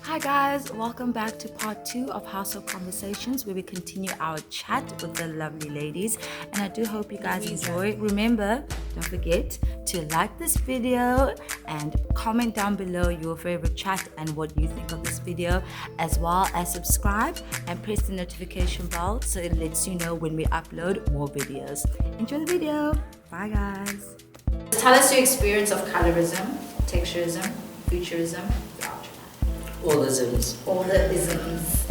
Hi guys, welcome back to part 2 of Household Conversations, where we continue our chat with the lovely ladies, and I do hope you guys enjoy. Remember, don't forget to like this video and comment down below your favorite chat and what you think of this video, as well as subscribe and press the notification bell so it lets you know when we upload more videos. Enjoy the video. Bye guys. Tell us your experience of colorism, texturism, futurism. All the isms. All the isms.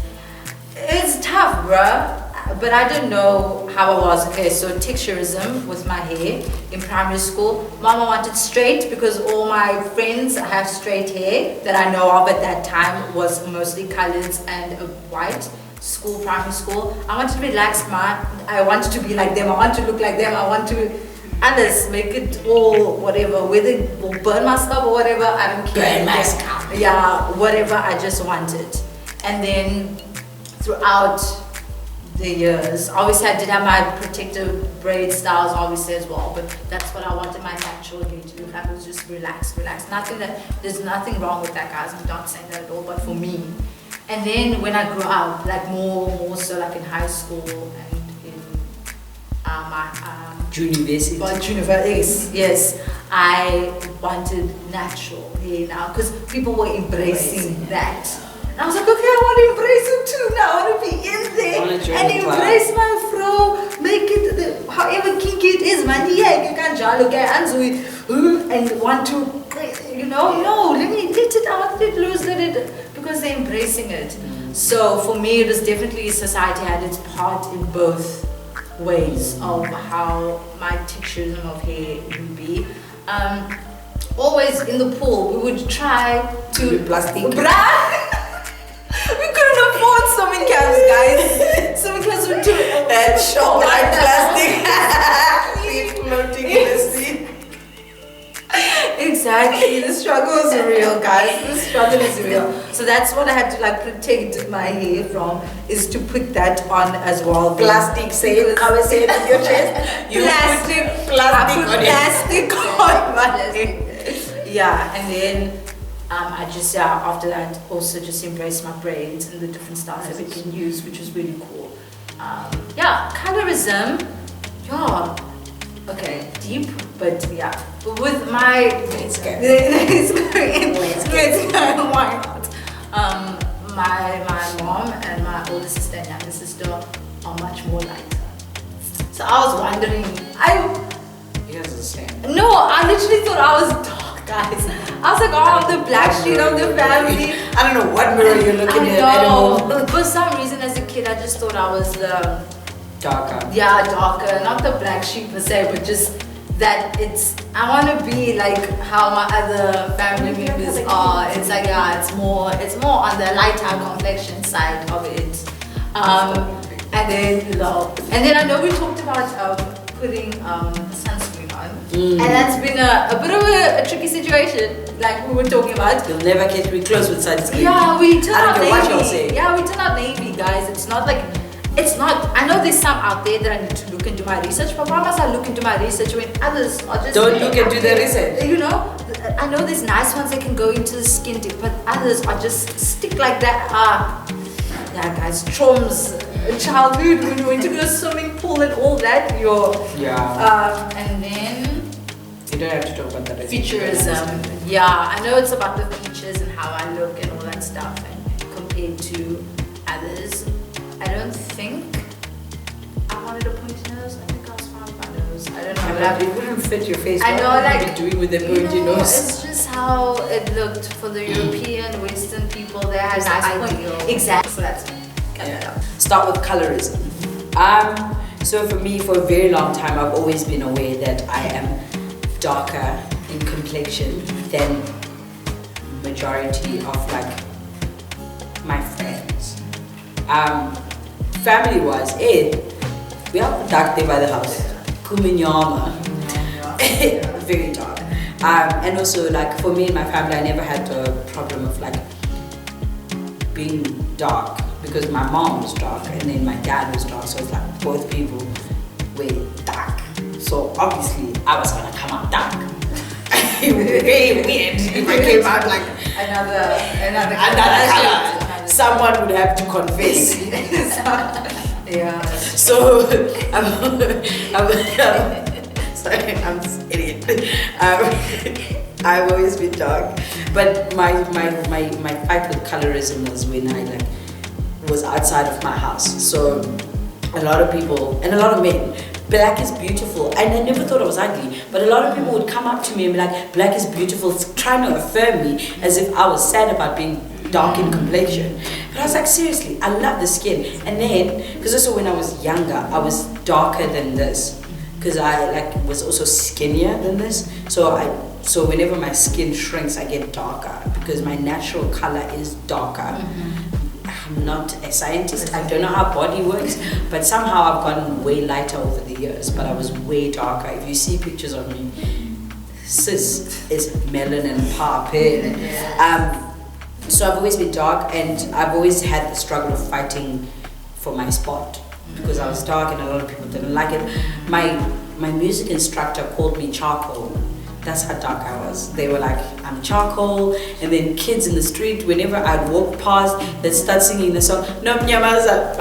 It's tough, bruh. But I don't know how I was. Okay, so texturism with my hair in primary school. Mama wanted straight because all my friends have straight hair that I know of at that time was mostly colored and white. Primary school. I wanted to relax I wanted to be like them. I want to look like them. I want to others make it all whatever, whether it will burn my scalp or whatever, I don't care. Burn my scalp. Yeah, whatever, I just wanted. And then throughout the years, obviously I did have my protective braid styles obviously as well, but that's what I wanted my natural hair to look like. It was just relaxed. There's nothing wrong with that, guys. I'm not saying that at all, but for me. And then when I grew up, like more so like in high school and in university. Yes, I wanted natural hair now because people were embracing that. And I was like, okay, I want to embrace it too now. I want to be in there and embrace my fro, make it however kinky it is. Man, yeah, you can't look at and want to, no, let it out, let it loose, because they're embracing it. So for me, it was definitely society had its part in both ways of how my texturism of hair would be. Always in the pool, we would try to do plastic. We couldn't afford swimming caps, guys. Swimming caps would do that shop like plastic. Feet floating in the sea. Exactly, the struggle is real, guys. The struggle is real. So that's what I had to protect my hair from, is to put that on as well. Plastic, say it in your chest. You plastic on my hair. Yeah, and then I just after that also just embraced my braids and the different styles that we can use, which was really cool. Colorism, okay, deep, but with my it's going why not? My mom and my older sister and younger sister are much more lighter. So I was wondering, you guys are the same. No, I literally thought I was dark, guys. I was like, I'm the black sheep of the family. I don't know what mirror you're looking at. I know. For some reason, as a kid, I just thought I was the darker. Yeah, darker. Not the black sheep per se, but just that I want to be like how my other family members are. It's like, it's more on the lighter complexion side of it. And then I know we talked about putting sunscreen on, and that's been a bit of a tricky situation, like we were talking about. You'll never get me close with sunscreen. Yeah, we turn out navy. Yeah, we turn out navy, guys. It's not. I know there's some out there that I need to look into my research, but why must I look into my research when others are just don't look into the research? I know there's nice ones that can go into the skin tip, but others are just stick like that. Yeah, guys, traumas, childhood when you went to the swimming pool and all that. And then you don't have to talk about that. Futurism. Yeah, I know it's about the features and how I look and all that stuff, and compared to others. I don't think I wanted a pointy nose. I think I was fine with my nose. I don't know. But it wouldn't fit your face. I know, what are you doing with the pointy nose? It's just how it looked for the European, Western people. They had nice ideal. Exactly. So that's Start with colorism. So for me, for a very long time, I've always been aware that I am darker in complexion than majority of my friends. Family-wise, we have dark there by the house. Kuminyama. Very dark. And also for me and my family, I never had the problem of being dark, because my mom was dark and then my dad was dark, so it's both people were dark. So obviously I was gonna come out dark. it would be very weird if I came out like another color. Someone would have to confess. Yeah. So, sorry, I'm just an idiot. I've always been dark, but my fight with colorism was when I was outside of my house. So a lot of people and a lot of men, black is beautiful, and I never thought I was ugly, but a lot of people would come up to me and be like, black is beautiful, trying to affirm me as if I was sad about being dark in complexion. But I was like, seriously, I love the skin. And then, because also when I was younger, I was darker than this, because I was also skinnier than this. So whenever my skin shrinks, I get darker because my natural color is darker. I'm not a scientist. I don't know how body works, but somehow I've gotten way lighter over the years. But I was way darker. If you see pictures of me, sis is melanin popping. So I've always been dark, and I've always had the struggle of fighting for my spot because I was dark and a lot of people didn't like it. My music instructor called me charcoal. That's how dark I was. They were like, I'm charcoal. And then kids in the street, whenever I'd walk past, they'd start singing the song, No Mnyamaza,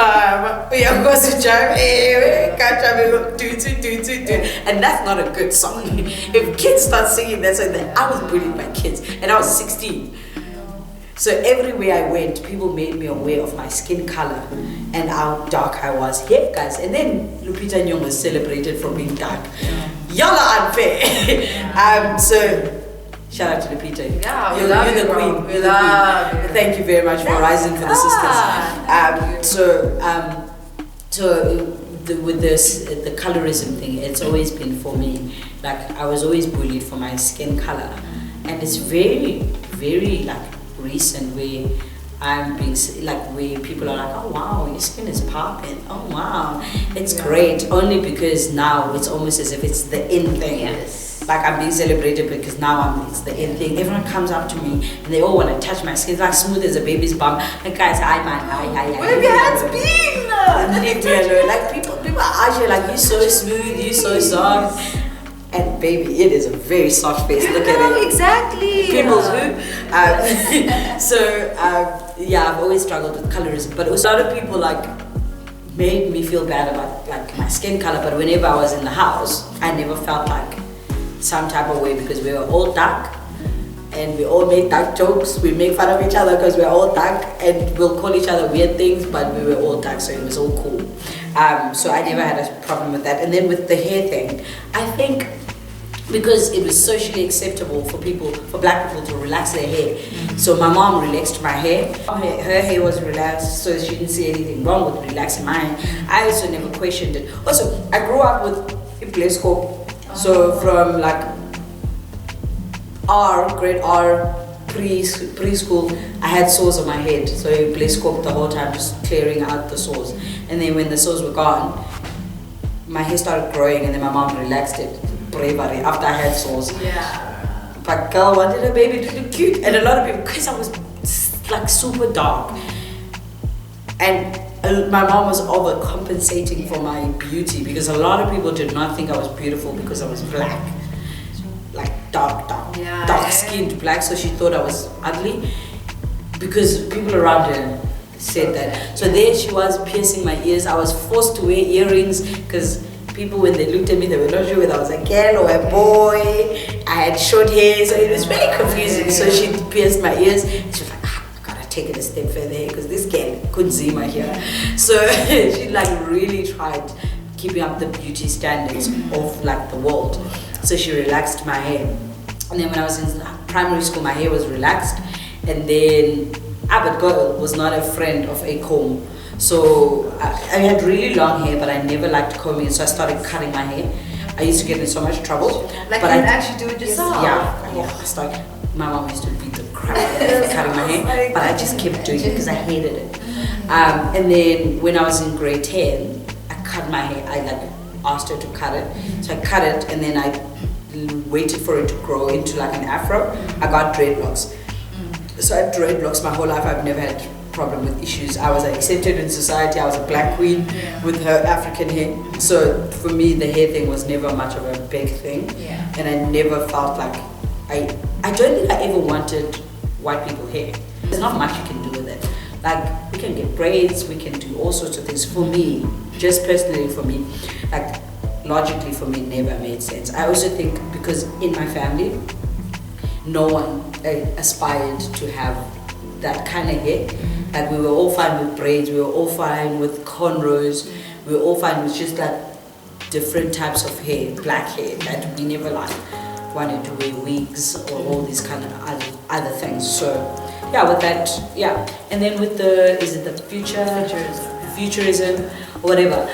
and that's not a good song. If kids start singing that song, then I was bullied by kids, and I was 16. So everywhere I went, people made me aware of my skin color and how dark I was. Yeah, guys. And then Lupita Nyong'o was celebrated for being dark. Y'all are unfair. So shout out to Lupita. Yeah, you're the queen. We love you. Thank you very much for rising for the sisters. With the colorism thing, it's always been for me. Like I was always bullied for my skin color, and it's very, very recent where I'm being where people are like, oh wow, your skin is popping, oh wow, it's great, only because now it's almost as if it's the in thing. Yes. Like I'm being celebrated because now it's the in thing. Everyone comes up to me and they all want to touch my skin. It's like smooth as a baby's bum. Like guys, hi man, hi. Where have your hands been? Leave me alone. Like people are actually like, you're so smooth, you're so soft. And baby, it is a very soft face. Look at it. Exactly. Pimples, I've always struggled with colorism, but a lot of people made me feel bad about my skin color. But whenever I was in the house, I never felt like some type of way because we were all dark, and we all made dark jokes. We make fun of each other because we're all dark, and we'll call each other weird things, but we were all dark, so it was all cool. So I never had a problem with that. And then with the hair thing, I think because it was socially acceptable for black people to relax their hair. So my mom relaxed my hair. Her hair was relaxed, so she didn't see anything wrong with relaxing my hair. I also never questioned it. Also, I grew up with a place called, so from grade R, preschool, I had sores on my head. So I play scope the whole time, just clearing out the sores. And then when the sores were gone, my hair started growing, and then my mom relaxed it. Bravery after I had sores. Yeah. But girl wanted a baby to look cute, and a lot of people, because I was super dark, and my mom was overcompensating for my beauty because a lot of people did not think I was beautiful because I was black, dark skinned black. So she thought I was ugly because people around her said that. So there she was piercing my ears. I was forced to wear earrings because people, when they looked at me, they were not sure whether I was a girl or a boy. I had short hair, so it was very confusing. So she pierced my ears. She was like, I gotta take it a step further here because this girl couldn't see my hair. So she really tried keeping up the beauty standards of the world. So she relaxed my hair. And then when I was in primary school, my hair was relaxed. And then Abbott Girl was not a friend of a comb. So I had really long hair, but I never liked combing, so I started cutting my hair. I used to get in so much trouble. But you actually do it yourself? Yeah. My mom used to beat the crap out of me for cutting my hair, but I just kept doing it because I hated it. And then when I was in grade 10, I cut my hair. I asked her to cut it. So I cut it, and then I waited for it to grow into an afro. I got dreadlocks. So I had dreadlocks my whole life. I've never had problem with issues. I was accepted in society. I was a black queen with her African hair. So for me, the hair thing was never much of a big thing. And I never felt like I don't think I ever wanted white people hair. There's not much you can do with it. Like, we can get braids, we can do all sorts of things. For me, just personally for me, like, logically for me, it never made sense. I also think because in my family, no one aspired to have that kind of hair. Like, we were all fine with braids, we were all fine with cornrows, we were all fine with just like different types of hair, black hair, that we never like wanted to wear wigs or all these kind of other things. So yeah, with that, yeah. And then with the, is it the futurism or whatever,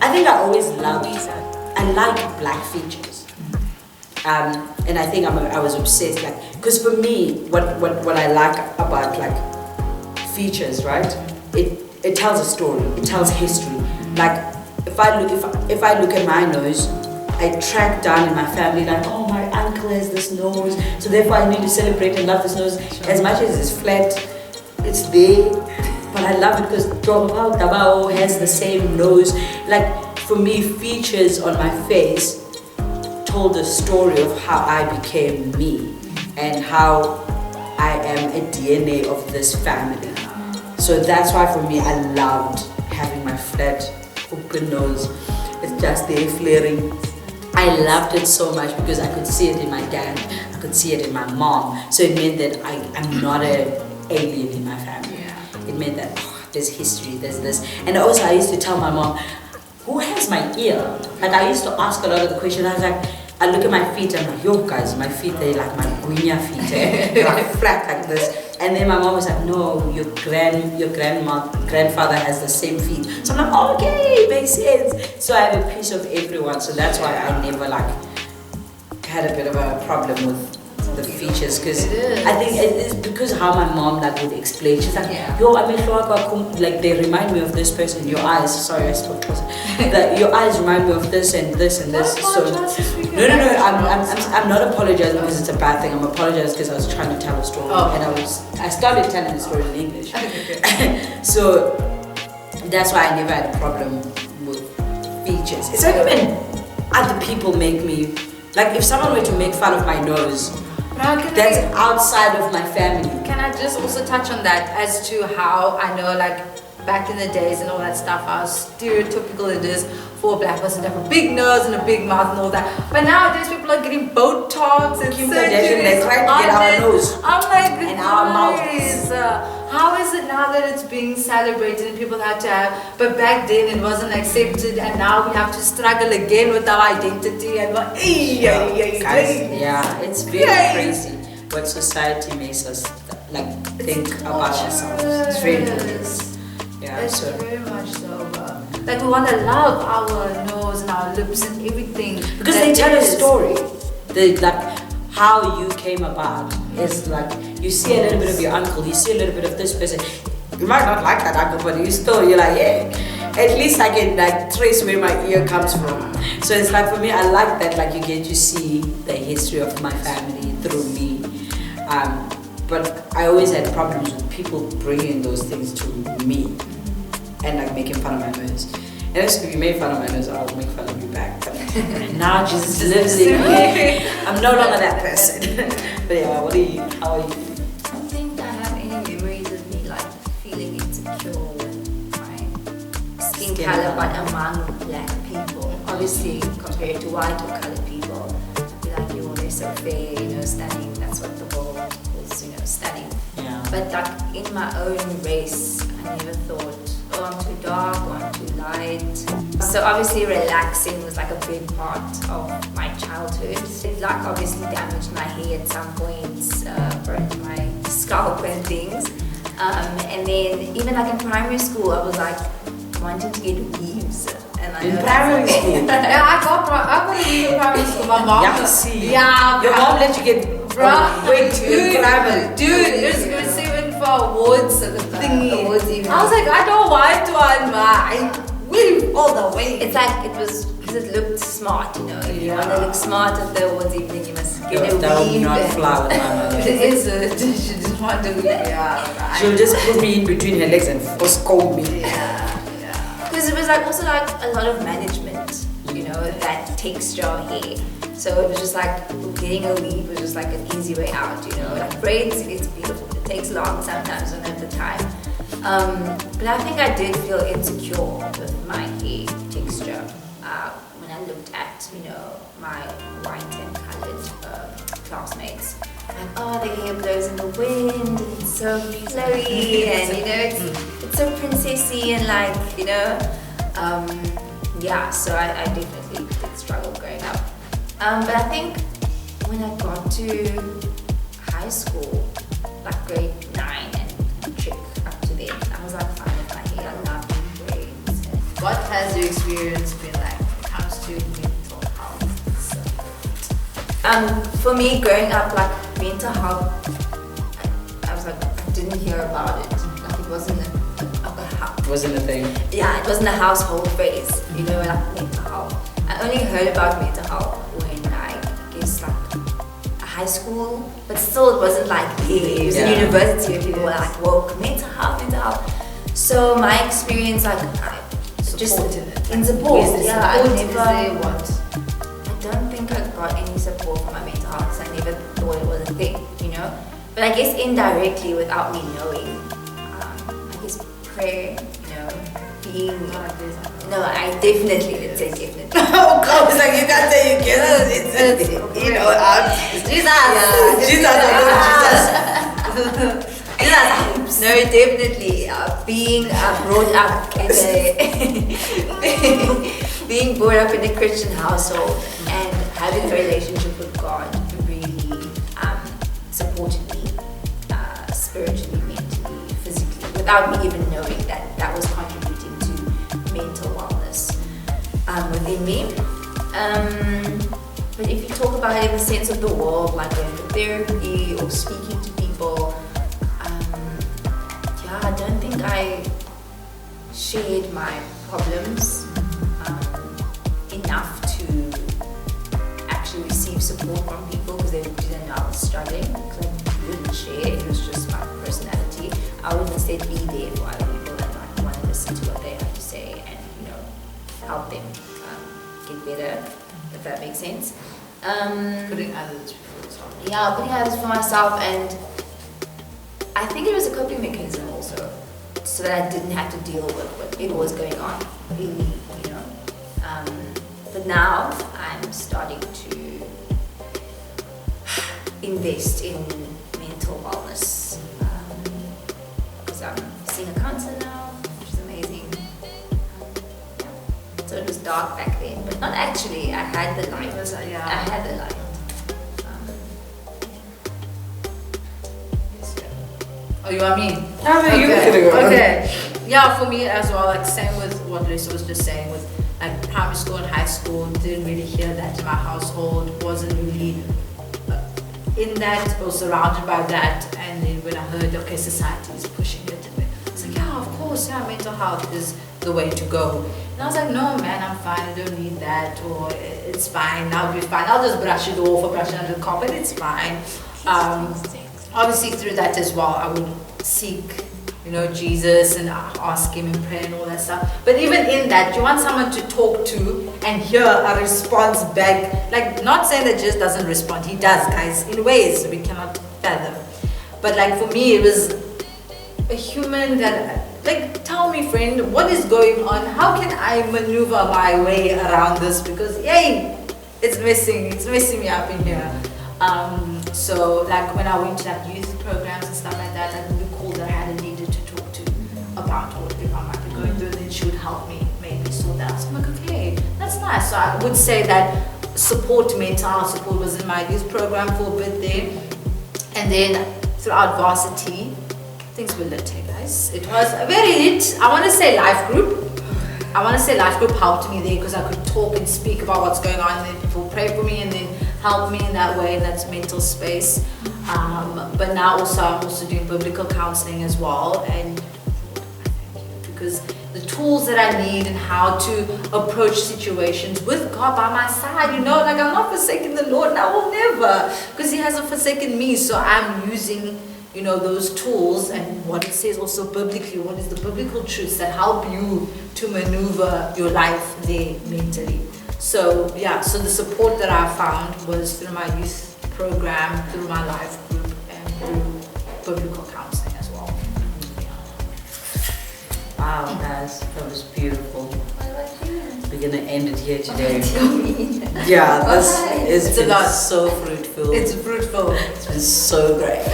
I think I always loved, I like black features. And I think I was obsessed, like, because for me, what I like about like features, right? It tells a story, it tells history. Like, if I look at my nose, I track down in my family, like, oh, my uncle has this nose, so therefore I need to celebrate and love this nose. As much as it's flat, it's there, but I love it because Tabao has the same nose. Like, for me, features on my face told the story of how I became me and how I am a DNA of this family. So that's why for me, I loved having my flat, open nose. It's just there flaring. I loved it so much because I could see it in my dad, I could see it in my mom. So it meant that I'm not an alien in my family. It meant that there's history, there's this. And also I used to tell my mom, who has my ear? Like, I used to ask a lot of the questions. I was like, I look at my feet and I'm like, yo guys, my feet, they're like my guinya feet, they're like flat like this. And then my mom was like, no, your grandfather has the same feet. So I'm like, oh, okay, makes sense. So I have a piece of everyone. So that's why I never like had a bit of a problem with the features, because I think it is because how my mom like would explain. She's like, yo, I mean, like they remind me of this person. Your eyes, sorry, I spoke close. Your eyes remind me of this and this and this. So no, I'm not apologizing because it's a bad thing. I'm apologizing because I was trying to tell a story and I started telling the story in English. So that's why I never had a problem with features. It's not even other people make me, like, if someone were to make fun of my nose, that's outside of my family. Can I just also touch on that as to how I know, like, back in the days and all that stuff, how stereotypical it is for a black person to have a big nose and a big mouth and all that. But nowadays people are getting Botox and surgery. They're trying to get our nose. I'm like, and our mouths. How is it now that it's being celebrated and people have to have, but back then it wasn't accepted and now we have to struggle again with our identity and what, yeah, it's very crazy what society makes us like think about ourselves. It's very crazy. Yeah, it's very much so. Like, we want to love our nose and our lips and everything because they tell a story. Like how you came about is like you see a little bit of your uncle, you see a little bit of this person. You might not like that uncle, but you're like, yeah, at least I can like trace where my ear comes from. So it's like, for me, I like that, like you get to see the history of my family through me. But I always had problems with people bringing those things to me and like making fun of my nose. And if you make fun of my nose, I'll make fun of you back. But now Jesus lives in me. I'm no longer that person. But yeah, how are you? I don't think I have any memories of me like feeling insecure with my skin color, but among black people. Obviously, compared to white or colored people, I'd be like, yo, they're so fair, stunning. That's what the world calls, stunning. Yeah. But like in my own race, I never thought, oh, I'm too dark or I'm too light. So obviously relaxing was like a big part of my childhood. It like obviously damaged my hair at some points, burnt my scalp and things. And then even like in primary school, I was like wanting to get weaves. And I in primary school? Yeah, I got a weave in primary school. My mom. Yeah, see. Yeah. Your mom let you get wait, dude, it was even for awards thingy. I was like, I don't want one, I weave all the way. It's like it was because it looked smart, If you want to look smart at the awards evening, you must get a weave. Not fly with my mother. She didn't want to weave. Yeah, she'll just put me in between her legs and force comb me. Because it was like also like a lot of management, that texture of hair. So it was just like getting a weave was just like an easy way out, you know. Like braids, it's beautiful. It takes long sometimes, I don't have the time. But I think I did feel insecure with my hair texture when I looked at, you know, my white and coloured classmates. Like, oh, their hair blows in the wind, and it's so flowy, and you know, it's so princessy, and like, you know, yeah. So I definitely did struggle growing up. But I think when I got to high school, like grade 9 and trick up to then, I was like fine with my hair. I love doing braids. What has your experience been like when it comes to mental health? For me, growing up, like mental health, I was like, I didn't hear about it. Like it wasn't Wasn't a thing. Yeah, it wasn't a household phrase, you know, like mental health. I only heard about mental health when I guess like high school, but still it wasn't like big. It was in university where people were like, whoa, mental health. So my experience, like, just in support. Yeah, I don't think I got any support for my mental health because I never thought it was a thing, you know. But I guess indirectly, without me knowing, I guess prayer, you know, being like this. No, I definitely did say definitely. Oh God, it's like you can't say you can. It's you know, Jesus. Jesus. No, definitely. Being brought up in being brought up in a Christian household and having a relationship with God really supported me spiritually, mentally, physically, without me even knowing that was contributing to mental wellness within me. But if you talk about it in the sense of the world, like going to therapy or speaking to people, I don't think I shared my problems enough to actually receive support from people because they didn't know I was struggling. Because I wouldn't share, it was just my personality. I would instead be there for other people and like want to listen to what they have to say and, you know, help them get better, if that makes sense. Putting others before yourself. Yeah, putting others for myself, and I think it was a coping mechanism also, so that I didn't have to deal with whatever was going on, really, you know. But now I'm starting to invest in mental wellness because I'm seeing a counselor now, which is amazing. Yeah. So it was dark back then, but not actually. I had the light. I had the light. Oh, you want me? Okay. Yeah, for me as well, like same with what Lisa was just saying with like primary school and high school, didn't really hear that in my household, wasn't really in that or surrounded by that. And then when I heard, okay, society is pushing it, and I was like, yeah, of course, yeah, mental health is the way to go. And I was like, no man, I'm fine, I don't need that, or it's fine, I'll be fine, I'll just brush it off or brush it under the carpet, it's fine. Obviously through that as well, I would seek, you know, Jesus and ask him in prayer and all that stuff. But even in that, you want someone to talk to and hear a response back. Like, not saying that Jesus doesn't respond, he does, guys, in ways we cannot fathom. But like for me, it was a human that, like, tell me friend, what is going on? How can I maneuver my way around this? Because yay, it's messing me up in here. So like when I went to like youth programs and stuff like that, I would recall that I had a leader to talk to about whatever I might be going through, and then she would help me maybe sort that out. So I'm like, okay, that's nice. So I would say that mental health support was in my youth program for a bit there. And then throughout varsity, things were lit, guys. It was very lit. I want to say life group helped me there because I could talk and speak about what's going on, and then people pray for me and then help me in that way. That's mental space. But now also I'm also doing biblical counseling as well, and because the tools that I need and how to approach situations with God by my side, you know, like I'm not forsaking the Lord and I will never, because he hasn't forsaken me. So I'm using, you know, those tools and what it says also biblically, what is the biblical truths that help you to maneuver your life there mentally. So yeah, so the support that I found was through my youth program, through my life group, and through biblical counseling as well. Wow, guys, that was beautiful. We're gonna end it here today. Yeah, it's been so fruitful. It's fruitful. It's been so great.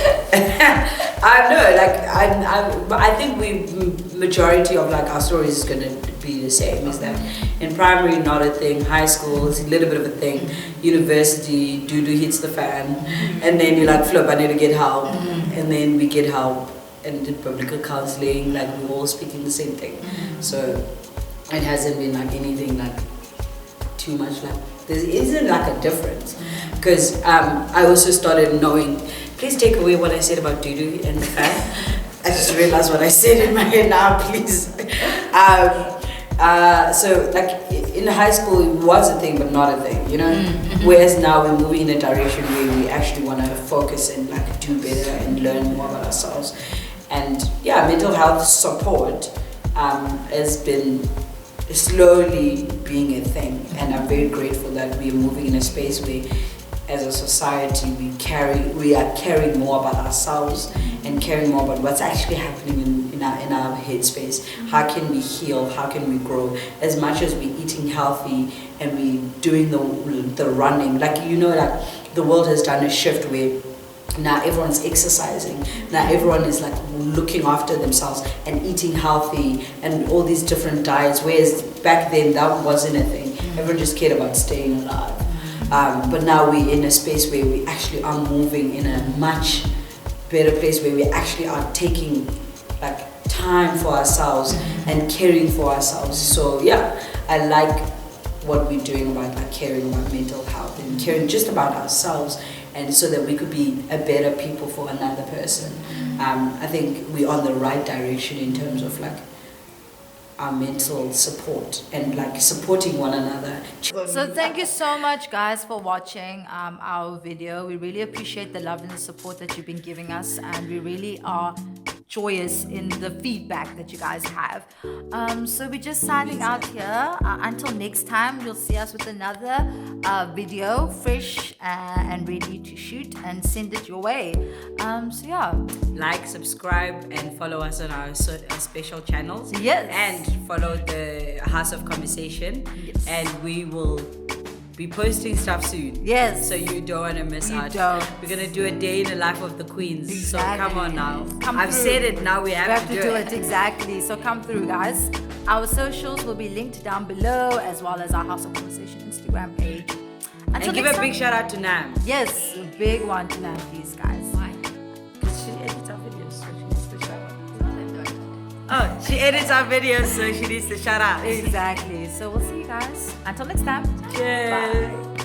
I know, like I think majority of like our stories is gonna be the same. Is that in primary not a thing, high school is a little bit of a thing, university doo-doo hits the fan, and then you're like, flip, I need to get help, and then we get help, and did biblical counseling, like we're all speaking the same thing. So it hasn't been like anything like too much like there isn't like a difference, because I also started knowing. Please take away what I said about doo-doo and the fan. I just realized what I said in my head now, please. So like in high school it was a thing but not a thing, you know. Whereas now we're moving in a direction where we actually want to focus and like do better and learn more about ourselves. And yeah, mental health support has been slowly being a thing, and I'm very grateful that we're moving in a space where as a society we are caring more about ourselves and caring more about what's actually happening in our headspace. How can we heal? How can we grow? As much as we're eating healthy and we doing the running, like, you know, like the world has done a shift where now everyone's exercising. Now everyone is like looking after themselves and eating healthy and all these different diets. Whereas back then that wasn't a thing. Everyone just cared about staying alive. But now we're in a space where we actually are moving in a much better place, where we actually are taking like time for ourselves and caring for ourselves. So yeah, I like what we're doing about like caring about mental health and caring just about ourselves, and so that we could be a better people for another person. I think we're on the right direction in terms of like our mental support and like supporting one another. So thank you so much guys for watching our video. We really appreciate the love and the support that you've been giving us, and we really are joyous in the feedback that you guys have. So we're just signing out here. Until next time, you'll see us with another video, fresh and ready to shoot, and send it your way. So yeah, like, subscribe, and follow us on our special channels. Yes. And follow the House of Conversation. Yes. And we will be posting stuff soon. Yes. So you don't want to miss out. Don't. We're going to do a day in the life of the queens. Exactly. So come on now. I've said it, now we have to do it. Exactly. So come through, guys. Our socials will be linked down below, as well as our House of Conversation Instagram page. And give a big shout out to Nam. Yes, a big one to Nam, please, guys. Why? Because she edits our videos, so she needs to shout out. Oh, she edits our videos, so she needs to shout out. Exactly. So we'll see you guys. Until next time. Cheers. Bye.